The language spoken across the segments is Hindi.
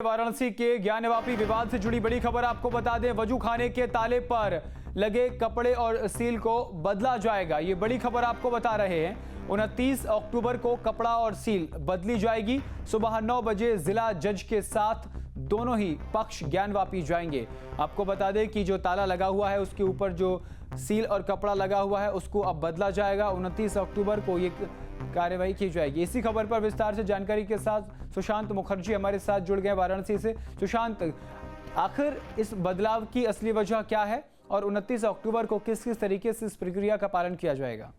वाराणसी के ज्ञानवापी विवाद से जुड़ी बड़ी खबर आपको बता दें। वजूखाने के ताले पर लगे कपड़े और सील को बदला जाएगा। ये बड़ी खबर आपको बता रहे हैं। 29 अक्टूबर को कपड़ा और सील बदली जाएगी। सुबह 9 बजे जिला जज के साथ दोनों ही पक्ष ज्ञानवापी जाएंगे। आपको बता दें कि जो ताला लगा हुआ है उसके ऊपर जो सील और कपड़ा लगा हुआ है उसको अब बदला जाएगा। 29 अक्टूबर को ये कार्यवाही की जाएगी। इसी खबर पर विस्तार से जानकारी के साथ सुशांत मुखर्जी हमारे साथ जुड़ गए वाराणसी से। सुशांत, आखिर इस बदलाव की असली वजह क्या है और 29 अक्टूबर को किस किस तरीके से इस प्रक्रिया का पालन किया जाएगा?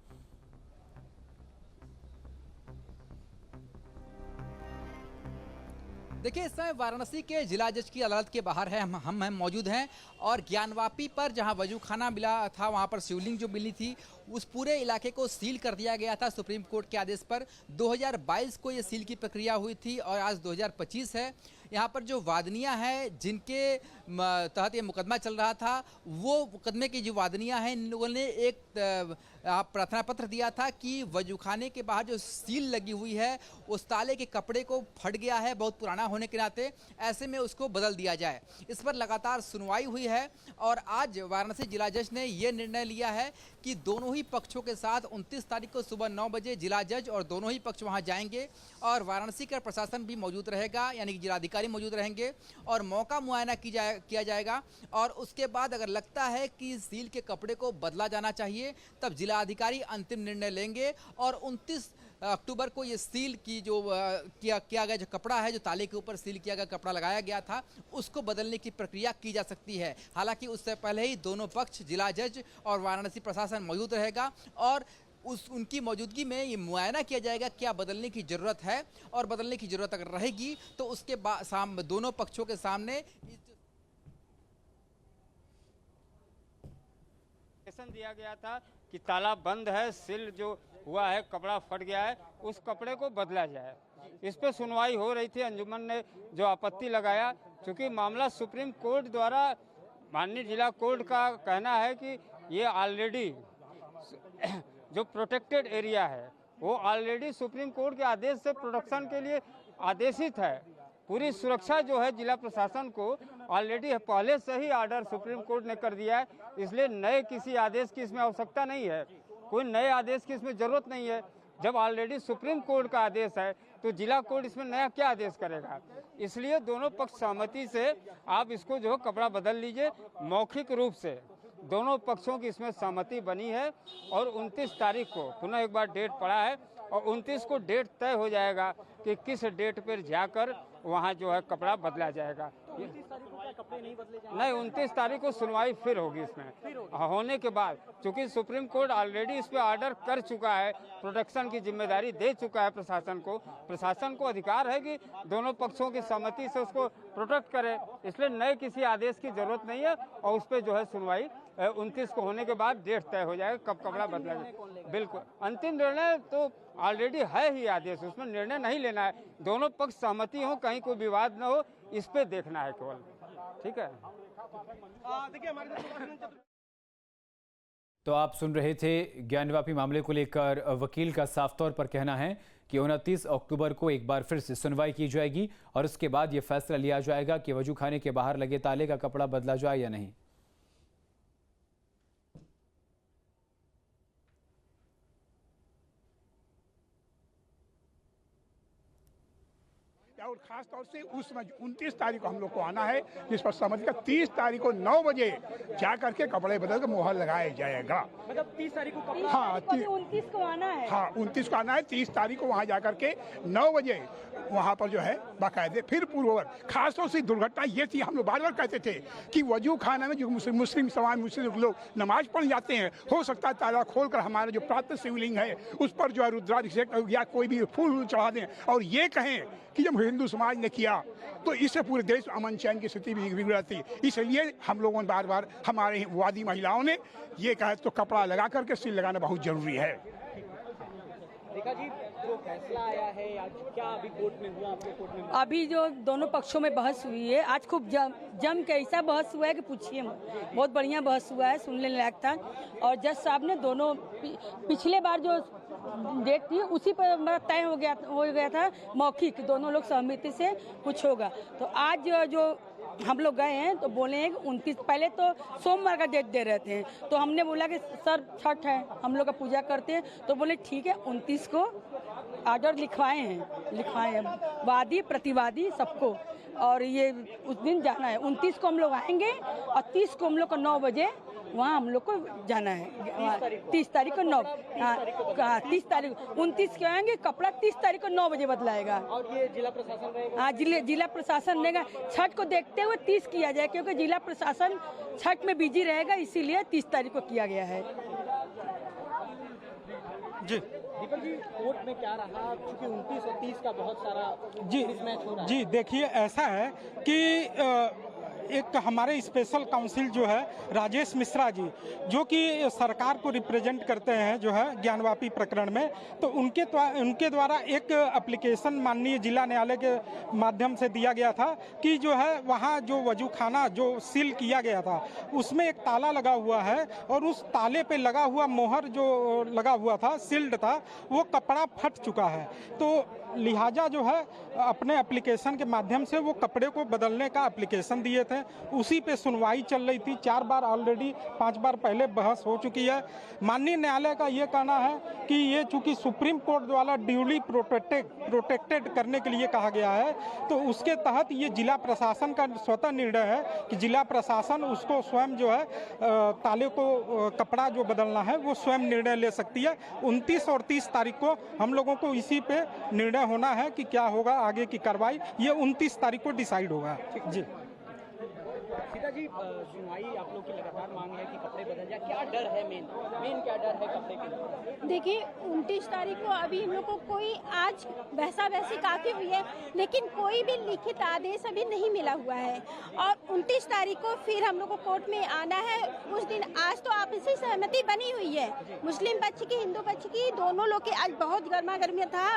देखिए, इस समय वाराणसी के जिला जज की अदालत के बाहर है हम मौजूद हैं और ज्ञानवापी पर जहां वजूखाना मिला था वहां पर शिवलिंग जो मिली थी उस पूरे इलाके को सील कर दिया गया था सुप्रीम कोर्ट के आदेश पर। 2022 को ये सील की प्रक्रिया हुई थी और आज 2025 है। यहाँ पर जो वादनियाँ हैं जिनके तहत ये मुकदमा चल रहा था, वो मुकदमे की जो वादनियाँ हैं इन लोगों ने एक प्रार्थना पत्र दिया था कि वजूखाने के बाहर जो सील लगी हुई है उस ताले के कपड़े को फट गया है बहुत पुराना होने के नाते, ऐसे में उसको बदल दिया जाए। इस पर लगातार सुनवाई हुई है और आज वाराणसी जिला जज ने ये निर्णय लिया है कि दोनों ही पक्षों के साथ 29 तारीख को सुबह 9 बजे जिला जज और दोनों ही पक्ष वहां जाएंगे और वाराणसी का प्रशासन भी मौजूद रहेगा, यानी कि जिलाधिकारी मौजूद रहेंगे और मौका मुआयना किया जाएगा। और उसके बाद अगर लगता है कि सील के कपड़े को बदला जाना चाहिए तब जिलाधिकारी अंतिम निर्णय लेंगे और 29 अक्टूबर को ये सील की जो किया गया जो कपड़ा है, जो ताले के ऊपर सील किया गया कपड़ा लगाया गया था, उसको बदलने की प्रक्रिया की जा सकती है। हालांकि उससे पहले ही दोनों पक्ष जिला जज और वाराणसी प्रशासन मौजूद रहेगा और उनकी मौजूदगी में ये मुआयना किया जाएगा क्या बदलने की ज़रूरत है और बदलने की ज़रूरत अगर रहेगी तो उसके बाद दोनों पक्षों के सामने दिया गया था कि ताला बंद है, सील जो हुआ है, कपड़ा फट गया है, उस कपड़े को बदला जाए। इस पे सुनवाई हो रही थी। अंजुमन ने जो आपत्ति लगाया, क्योंकि मामला सुप्रीम कोर्ट द्वारा माननीय जिला कोर्ट का कहना है कि ये ऑलरेडी जो प्रोटेक्टेड एरिया है वो ऑलरेडी सुप्रीम कोर्ट के आदेश से प्रोटेक्शन के लिए आदेशित है। पूरी सुरक्षा जो है जिला प्रशासन को ऑलरेडी पहले से ही ऑर्डर सुप्रीम कोर्ट ने कर दिया है, इसलिए नए किसी आदेश की इसमें आवश्यकता नहीं है, कोई नए आदेश की इसमें जरूरत नहीं है। जब ऑलरेडी सुप्रीम कोर्ट का आदेश है तो जिला कोर्ट इसमें नया क्या आदेश करेगा। इसलिए दोनों पक्ष सहमति से आप इसको जो है कपड़ा बदल लीजिए। मौखिक रूप से दोनों पक्षों की इसमें सहमति बनी है और 29 तारीख को पुनः एक बार डेट पड़ा है और 29 को डेट तय हो जाएगा कि किस डेट पर जाकर वहाँ जो है कपड़ा बदला जाएगा। 29 तारीख को कपड़े नहीं बदले जाएंगे? नहीं, 29 तारीख को सुनवाई फिर होगी इसमें होने के बाद, क्योंकि सुप्रीम कोर्ट ऑलरेडी इस पे ऑर्डर कर चुका है, प्रोटेक्शन की जिम्मेदारी दे चुका है प्रशासन को। प्रशासन को अधिकार है कि दोनों पक्षों की सहमति से उसको प्रोटेक्ट करे, इसलिए नए किसी आदेश की जरूरत नहीं है और उस पर जो है सुनवाई 29 को होने के बाद डेट तय हो जाएगा कब कपड़ा बदला जाए। बिल्कुल अंतिम निर्णय तो ऑलरेडी है ही आदेश, उसमें निर्णय नहीं लेना है। दोनों पक्ष सहमति हो, कहीं कोई विवाद न हो, इस पे देखना है केवल। ठीक है। तो आप सुन रहे थे ज्ञानवापी मामले को लेकर वकील का साफ तौर पर कहना है कि 29 अक्टूबर को एक बार फिर से सुनवाई की जाएगी और उसके बाद यह फैसला लिया जाएगा कि वजूखाने के बाहर लगे ताले का कपड़ा बदला जाए या नहीं। और खास तौर से उस 29 तारीख को हम लोग को आना है, जिस पर सहमति का 30 तारीख को 9 बजे जा करके कपड़े बदल कर मुहर लगाया जाएगा। मतलब 30 तारीख को कपड़ा, हाँ 29 को आना है। हाँ 29 को आना है। 30 तारीख को वहाँ जा करके 9 बजे वहाँ पर जो है बाकायदे फिर पूर्ववत। खासतौर से दुर्घटना ये थी, हम लोग बार बार कहते थे कि वजू खाना में जो मुस्लिम समाज मुस्लिम लोग नमाज पढ़ जाते हैं, हो सकता है ताला खोलकर हमारा जो प्राप्त शिवलिंग है उस पर जो है रुद्राभिषेक या कोई भी फूल चढ़ा दें और ये कहें कि जब हिंदू समाज ने किया तो इससे पूरे देश में अमन चैन की स्थिति भी बिगड़ थी। इसलिए हम लोगों ने बार बार हमारे वादी महिलाओं ने ये कहा तो कपड़ा लगा करके सील लगाना बहुत जरूरी है। रेखा जी, जो फैसला आया है आज क्या अभी कोर्ट में हुआ, आपके कोर्ट में? अभी जो दोनों पक्षों में बहस हुई है आज खूब जम के ऐसा बहस हुआ है कि पूछिए मत। बहुत बढ़िया बहस हुआ है, सुनने लायक था। और जज साहब ने दोनों पिछले बार जो डेट थी उसी पर तय हो गया था मौखिक, दोनों लोग सहमति से कुछ होगा। तो आज जो हम लोग गए हैं तो बोले हैं कि 29, पहले तो सोमवार का डेट दे रहे थे, तो हमने बोला कि सर छठ है, हम लोग का पूजा करते हैं, तो बोले ठीक है 29 को ऑर्डर लिखवाए हैं वादी प्रतिवादी सबको, और ये उस दिन जाना है। 29 को हम लोग आएंगे और 30 को हम लोग को 9 बजे वहाँ हम लोग को जाना है। 30 तारीख को 9, हाँ 30 तारीख, 29 को आएंगे, कपड़ा 30 तारीख को 9 बजे बदलाएगा। और ये जिला प्रशासन रहेगा? हाँ जिला प्रशासन रहेगा। छठ को देखते हुए 30 किया जाए, क्योंकि जिला प्रशासन छठ में बिजी रहेगा, इसीलिए 30 तारीख को किया गया है। जी दीपक जी, कोर्ट में क्या रहा, क्योंकि 29 और 30 का बहुत सारा जी मैच हो रहा है। जी देखिए, ऐसा है कि एक हमारे स्पेशल काउंसिल जो है राजेश मिश्रा जी, जो कि सरकार को रिप्रेजेंट करते हैं जो है ज्ञानवापी प्रकरण में, तो उनके द्वारा एक एप्लीकेशन माननीय जिला न्यायालय के माध्यम से दिया गया था कि जो है वहाँ जो वजूखाना जो सील किया गया था उसमें एक ताला लगा हुआ है, और उस ताले पे लगा हुआ मोहर जो लगा हुआ था, सील्ड था, वो कपड़ा फट चुका है। तो लिहाजा जो है अपने एप्लीकेशन के माध्यम से वो कपड़े को बदलने का एप्लीकेशन दिए थे, उसी पे सुनवाई चल रही थी। 4 बार ऑलरेडी 5 बार पहले बहस हो चुकी है। माननीय न्यायालय का ये कहना है कि ये चूंकि सुप्रीम कोर्ट द्वारा ड्यूली प्रोटेक्टेड करने के लिए कहा गया है, तो उसके तहत ये जिला प्रशासन का स्वतः निर्णय है कि जिला प्रशासन उसको स्वयं जो है ताले को कपड़ा जो बदलना है वो स्वयं निर्णय ले सकती है। 29 और 30 तारीख को हम लोगों को इसी पे निर्णय होना है कि क्या होगा आगे की कार्रवाई, ये 29 तारीख को डिसाइड होगा। जी सीता जी, सुनवाई आप लोग की लगातार मांग है कि कपड़े बदल जाए, क्या डर है? मेन क्या डर है कपड़े के? देखिए 29 तारीख को अभी हम लोग को कोई, आज वैसी काफ़ी हुई है, लेकिन कोई भी लिखित आदेश अभी नहीं मिला हुआ है, और 29 तारीख को फिर हम लोग को कोर्ट में आना है। उस दिन आज तो आपसी सहमति बनी हुई है, मुस्लिम पक्ष की हिंदू पक्ष की दोनों लोग की, आज बहुत गर्मा गर्मी था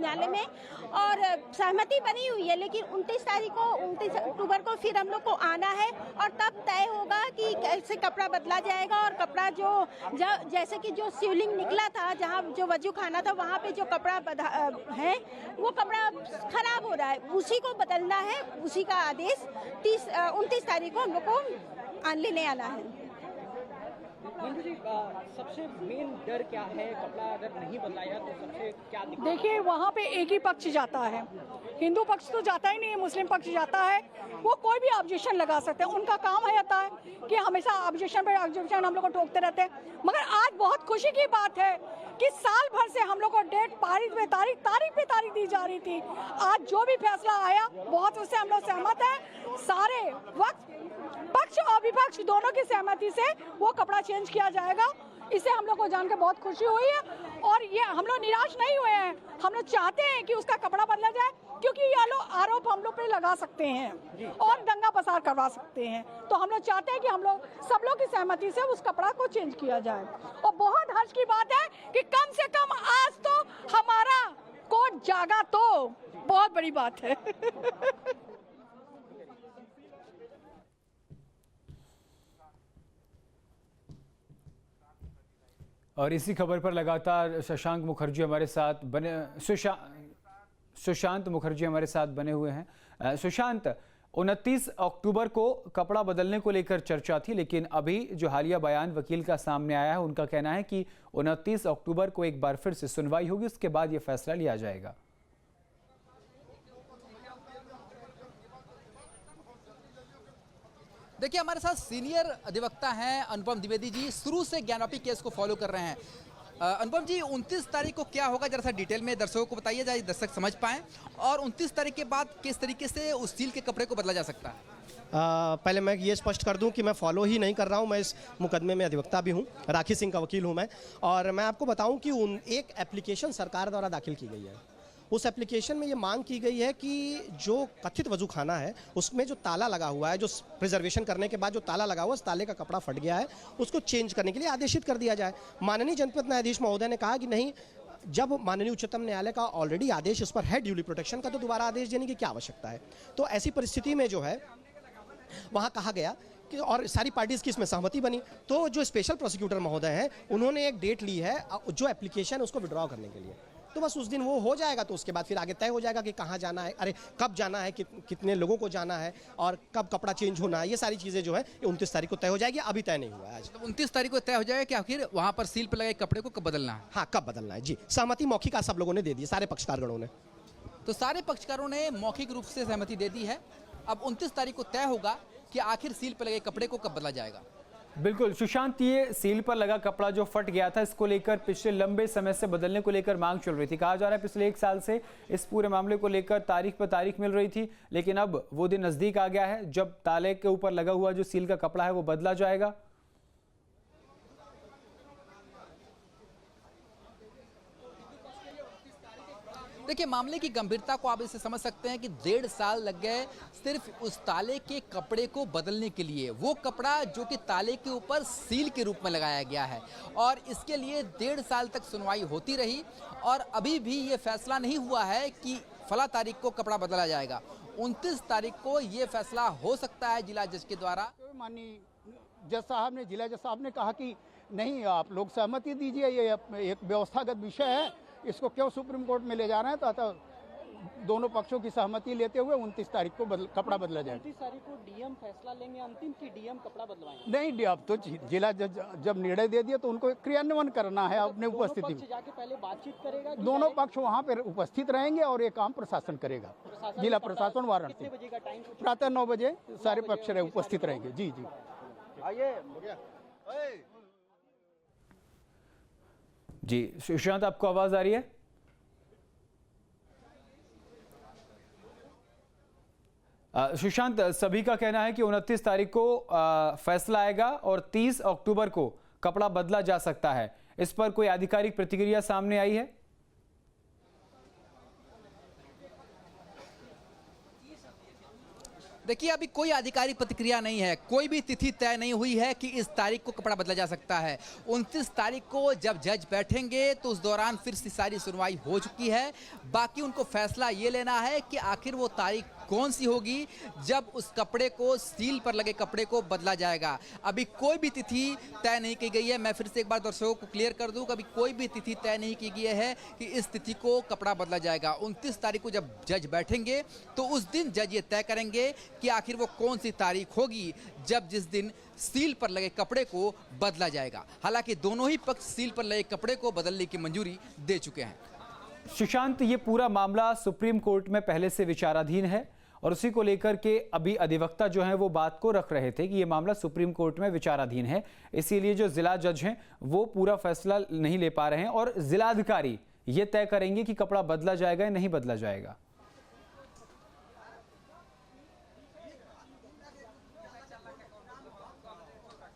न्यायालय में और सहमति बनी हुई है, लेकिन 29 अक्टूबर को फिर हम लोग को आना है, और तब तय होगा कि कैसे कपड़ा बदला जाएगा। और कपड़ा जो जैसे कि जो शिवलिंग निकला था, जहाँ जो वजू खाना था, वहाँ पे जो कपड़ा है वो कपड़ा खराब हो रहा है, उसी को बदलना है। उसी का आदेश 29 तारीख को हम लोग को लेने आना है। मंजू जी, सबसे मेन डर क्या है? कपड़ा अगर नहीं बदलाया तो सबसे क्या दिक्कत? देखिए वहाँ पे एक ही पक्ष जाता है, हिंदू पक्ष तो जाता ही नहीं है, मुस्लिम पक्ष जाता है। वो कोई भी ऑब्जेक्शन लगा सकते हैं, उनका काम है आता है कि हमेशा ऑब्जेक्शन पे ऑब्जेक्शन हम लोग को ठोकते रहते हैं। मगर आज बहुत खुशी की बात है कि साल भर से हम लोग को डेट तारीख पे तारीख दी जा रही थी। आज जो भी फैसला आया बहुत उससे हम लोग सहमत हैं। सारे वक्त पक्ष और विपक्ष दोनों की सहमति से वो कपड़ा चेंज किया जाएगा। इसे हम लोग को जान के बहुत खुशी हुई है, और ये हम लोग निराश नहीं हुए हैं। हम लोग चाहते हैं कि उसका कपड़ा बदला जाए, क्योंकि ये लोग आरोप हम लोग पे लगा सकते हैं और दंगा फसाद करवा सकते हैं। तो हम लोग चाहते हैं कि हम लोग सब लोग की सहमति से उस कपड़ा को चेंज किया जाए। और बहुत हर्ष की बात है कि कम से कम आज तो हमारा कोर्ट जागा, तो बहुत बड़ी बात है। और इसी खबर पर लगातार शशांक मुखर्जी हमारे साथ बने, सुशांत मुखर्जी हमारे साथ बने हुए हैं। सुशांत, 29 अक्टूबर को कपड़ा बदलने को लेकर चर्चा थी, लेकिन अभी जो हालिया बयान वकील का सामने आया है, उनका कहना है कि 29 अक्टूबर को एक बार फिर से सुनवाई होगी, उसके बाद ये फैसला लिया जाएगा। देखिए हमारे साथ सीनियर अधिवक्ता हैं अनुपम द्विवेदी जी, शुरू से ज्ञानवापी केस को फॉलो कर रहे हैं। अनुपम जी, 29 तारीख को क्या होगा, जरा सा डिटेल में दर्शकों को बताइए, जाए दर्शक समझ पाएं, और 29 तारीख के बाद किस तरीके से उस सील के कपड़े को बदला जा सकता है? पहले मैं ये स्पष्ट कर दूं कि मैं फॉलो ही नहीं कर रहा हूं, मैं इस मुकदमे में अधिवक्ता भी हूं, राखी सिंह का वकील हूं मैं। और मैं आपको बताऊं कि एक एप्लीकेशन सरकार द्वारा दाखिल की गई है। उस एप्लीकेशन में ये मांग की गई है कि जो कथित वजूखाना है उसमें जो ताला लगा हुआ है, जो प्रिजर्वेशन करने के बाद जो ताला लगा हुआ है, उस ताले का कपड़ा फट गया है, उसको चेंज करने के लिए आदेशित कर दिया जाए। माननीय जनपद न्यायाधीश महोदय ने कहा कि नहीं, जब माननीय उच्चतम न्यायालय का ऑलरेडी आदेश इस पर है ड्यूली प्रोटेक्शन का, तो दोबारा आदेश देने की क्या आवश्यकता है। तो ऐसी परिस्थिति में जो है वहाँ कहा गया और सारी पार्टीज की इसमें सहमति बनी। तो जो स्पेशल प्रोसिक्यूटर महोदय हैं उन्होंने एक डेट ली है जो एप्लीकेशन उसको विड्रॉ करने के लिए, तो बस उस दिन वो हो जाएगा, तो उसके बाद फिर आगे तय हो जाएगा कि कहाँ जाना है, अरे कब जाना है, कितने लोगों को जाना है और कब कपड़ा चेंज होना है, ये सारी चीज़ें जो है 29 तारीख को तय हो जाएगी। अभी तय नहीं हुआ है आज। 29 तारीख को तय हो जाएगा कि आखिर वहाँ पर सील पर लगे कपड़े को कब बदलना है? हाँ, कब बदलना है जी। सहमति मौखिक सब लोगों ने दे दी, सारे पक्षकारगणों ने। तो सारे पक्षकारों ने मौखिक रूप से सहमति दे दी है। अब 29 तारीख को तय होगा कि आखिर सील पर लगे कपड़े को कब बदला जाएगा। बिल्कुल सुशांत, ये सील पर लगा कपड़ा जो फट गया था, इसको लेकर पिछले लंबे समय से बदलने को लेकर मांग चल रही थी। कहा जा रहा है पिछले 1 साल से इस पूरे मामले को लेकर तारीख पर तारीख मिल रही थी, लेकिन अब वो दिन नजदीक आ गया है जब ताले के ऊपर लगा हुआ जो सील का कपड़ा है वो बदला जाएगा। देखिए, मामले की गंभीरता को आप इसे समझ सकते हैं कि 1.5 साल लग गए सिर्फ उस ताले के कपड़े को बदलने के लिए। वो कपड़ा जो कि ताले के ऊपर सील के रूप में लगाया गया है और इसके लिए 1.5 साल तक सुनवाई होती रही और अभी भी ये फैसला नहीं हुआ है कि फला तारीख को कपड़ा बदला जाएगा। 29 तारीख को ये फैसला हो सकता है जिला जज के द्वारा। माननीय जज साहब ने, जिला जज साहब ने कहा कि नहीं, आप लोग सहमति दीजिए, ये एक व्यवस्थागत विषय है, इसको क्यों सुप्रीम कोर्ट में ले जा रहे हैं। तो अतः दोनों पक्षों की सहमति लेते हुए 29 तारीख को कपड़ा बदला जाएगा। 29 तारीख को डीएम फैसला लेंगे अंतिम की डीएम कपड़ा बदलवाएंगे? नहीं, अब तो जिला जज जब निर्णय दे दिया तो उनको क्रियान्वयन करना है अपने उपस्थिति में। जाके पहले बातचीत करेगा, दोनों पक्ष वहाँ पर उपस्थित रहेंगे और ये काम प्रशासन करेगा। जिला प्रशासन वाराणसी प्रातः 9 बजे सारे पक्ष उपस्थित रहेंगे। जी जी, आइए जी। सुशांत, आपको आवाज आ रही है? सुशांत, सभी का कहना है कि 29 तारीख को फैसला आएगा और 30 अक्टूबर को कपड़ा बदला जा सकता है। इस पर कोई आधिकारिक प्रतिक्रिया सामने आई है? देखिए, अभी कोई आधिकारिक प्रतिक्रिया नहीं है, कोई भी तिथि तय नहीं हुई है कि इस तारीख को कपड़ा बदला जा सकता है। 29 तारीख को जब जज बैठेंगे तो उस दौरान फिर से सारी सुनवाई हो चुकी है। बाकी उनको फैसला ये लेना है कि आखिर वो तारीख कौन सी होगी जब उस कपड़े को, सील पर लगे कपड़े को बदला जाएगा। अभी कोई भी तिथि तय नहीं की गई है। मैं फिर से एक बार दर्शकों को क्लियर कर दूं, कभी कोई भी तिथि तय नहीं की गई है कि इस तिथि को कपड़ा बदला जाएगा। 29 तारीख को जब जज बैठेंगे तो उस दिन जज ये तय करेंगे कि आखिर वो कौन सी तारीख होगी जब जिस दिन सील पर लगे कपड़े को बदला जाएगा। हालांकि दोनों ही पक्ष सील पर लगे कपड़े को बदलने की मंजूरी दे चुके हैं। सुशांत, ये पूरा मामला सुप्रीम कोर्ट में पहले से विचाराधीन है और उसी को लेकर के अभी अधिवक्ता जो हैं वो बात को रख रहे थे कि ये मामला सुप्रीम कोर्ट में विचाराधीन है, इसीलिए जो जिला जज हैं वो पूरा फैसला नहीं ले पा रहे हैं और जिलाधिकारी ये तय करेंगे कि कपड़ा बदला जाएगा या नहीं बदला जाएगा।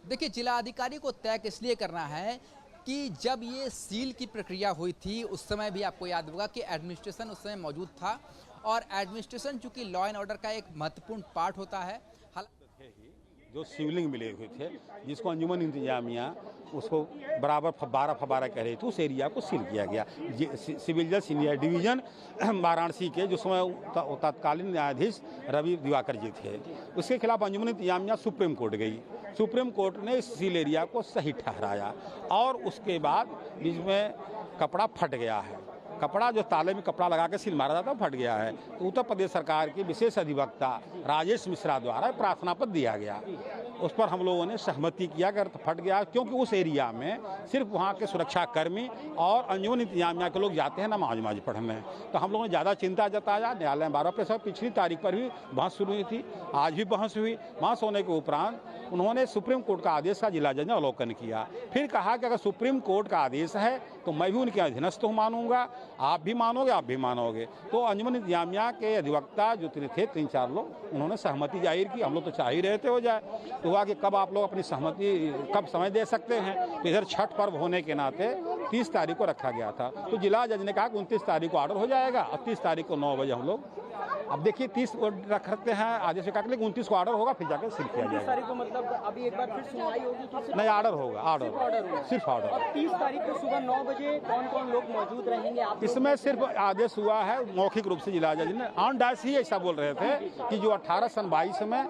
देखिए, जिला अधिकारी को तय इसलिए करना है कि जब ये सील की प्रक्रिया हुई थी उस समय भी आपको याद होगा कि एडमिनिस्ट्रेशन उस समय मौजूद था और एडमिनिस्ट्रेशन चूंकि लॉ एंड ऑर्डर का एक महत्वपूर्ण पार्ट होता है। जो सिविलिंग मिले हुए थे जिसको अंजुमन इंतजामिया उसको बराबर 12 फबारा कह रही थी, उस एरिया को सील किया गया। सिविल जज सीनियर डिवीजन वाराणसी के जो समय तत्कालीन न्यायाधीश रवि दिवाकर जी थे, उसके खिलाफ अंजुमन इंतजामिया सुप्रीम कोर्ट गई। सुप्रीम कोर्ट ने इस सील एरिया को सही ठहराया और उसके बाद बीच में कपड़ा फट गया है। कपड़ा जो ताले में कपड़ा लगा के सील मारा जाता फट गया है, तो उत्तर प्रदेश सरकार के विशेष अधिवक्ता राजेश मिश्रा द्वारा प्रार्थना पत्र दिया गया। उस पर हम लोगों ने सहमति किया अगर फट गया, क्योंकि उस एरिया में सिर्फ वहाँ के सुरक्षाकर्मी और अंजुमन इंतजामिया के लोग जाते हैं नमाज पढ़ने, तो हम लोगों ने ज़्यादा चिंता जताया। न्यायालय में 12 पिछली तारीख पर भी बहस शुरू हुई थी, आज भी बहस हुई। बहस होने के उपरांत उन्होंने सुप्रीम कोर्ट का आदेश का जिला जज ने अवलोकन किया, फिर कहा कि अगर सुप्रीम कोर्ट का आदेश है तो मैं भी उनके अधीनस्थ मानूंगा, आप भी मानोगे, आप भी मानोगे। तो अंजुमन इंतजामिया के अधिवक्ता जो थे 3-4 लोग, उन्होंने सहमति जाहिर की। हम लोग तो चाह ही रहे थे हो जाए, तो हुआ कि कब आप लोग अपनी सहमति कब समय दे सकते हैं। तो इधर छठ पर्व होने के नाते 30 तारीख को रखा गया था, तो जिला जज ने कहा कि 29 तारीख को ऑर्डर हो जाएगा और 30 तारीख को 9 बजे हम लोग अब देखिए 30 रखते हैं आदेश का, लेकिन 29 को ऑर्डर होगा, फिर जाकर सील किया 29 जाएगा। तारीख को मतलब अभी एक बार फिर सुनवाई होगी कि सिर्फ नहीं, ऑर्डर होगा, ऑर्डर होगा? सिर्फ ऑर्डर। और 30 तारीख को सुबह 9 बजे कौन कौन लोग मौजूद रहेंगे? आप इसमें सिर्फ आदेश हुआ है मौखिक रूप से जिला जज ने ऑन डायस ही ऐसा बोल रहे थे कि जो 18 सन 22 में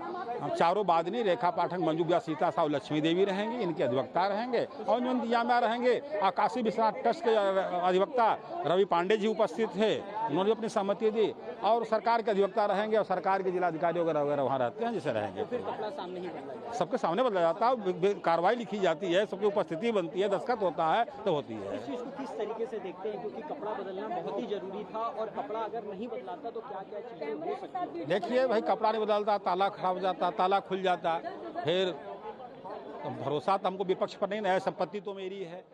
चारों बादनी, रेखा पाठक, मंजू व्यास, सीता साहू, लक्ष्मी देवी रहेंगी, इनके अधिवक्ता रहेंगे, और जो इंतजामिया रहेंगे काशी विश्वनाथ ट्रस्ट के अधिवक्ता रवि पांडे जी उपस्थित थे, उन्होंने अपनी सहमति दी, और सरकार के अधिवक्ता रहेंगे, और सरकार के जिलाधिकारी वगैरह वगैरह वहाँ रहते हैं, जैसे रहेंगे। फिर कपड़ा सामने ही बदला जाएगा। सबके सामने बदला जाता है, कार्रवाई लिखी जाती है, सबकी उपस्थिति बनती है, दस्तखत होता है तो होती है। इस चीज़ को किस तरीके से देखते हैं, क्योंकि कपड़ा बदलना बहुत ही जरूरी था, और कपड़ा अगर नहीं बदलाता तो क्या क्या चीज़ें हो सकती है? देखिए भाई, कपड़ा नहीं बदलता, ताला खराब हो जाता, ताला खुल जाता, फिर भरोसा तो हमको विपक्ष पर नहीं, नया संपत्ति तो मेरी है।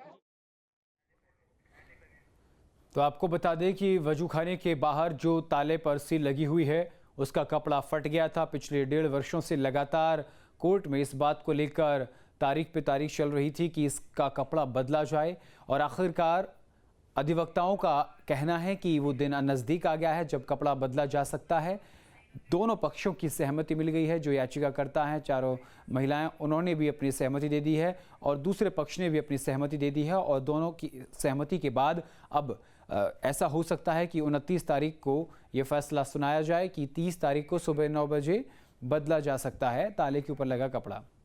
तो आपको बता दें कि वजूखाने के बाहर जो ताले पर सील लगी हुई है उसका कपड़ा फट गया था। पिछले 1.5 वर्षों से लगातार कोर्ट में इस बात को लेकर तारीख पे तारीख चल रही थी कि इसका कपड़ा बदला जाए, और आखिरकार अधिवक्ताओं का कहना है कि वो दिन नज़दीक आ गया है जब कपड़ा बदला जा सकता है। दोनों पक्षों की सहमति मिल गई है। जो याचिका करता है, चारों महिलाएं, उन्होंने भी अपनी सहमति दे दी है और दूसरे पक्ष ने भी अपनी सहमति दे दी है, और दोनों की सहमति के बाद अब ऐसा हो सकता है कि 29 तारीख को ये फैसला सुनाया जाए कि 30 तारीख को सुबह 9 बजे बदला जा सकता है ताले के ऊपर लगा कपड़ा।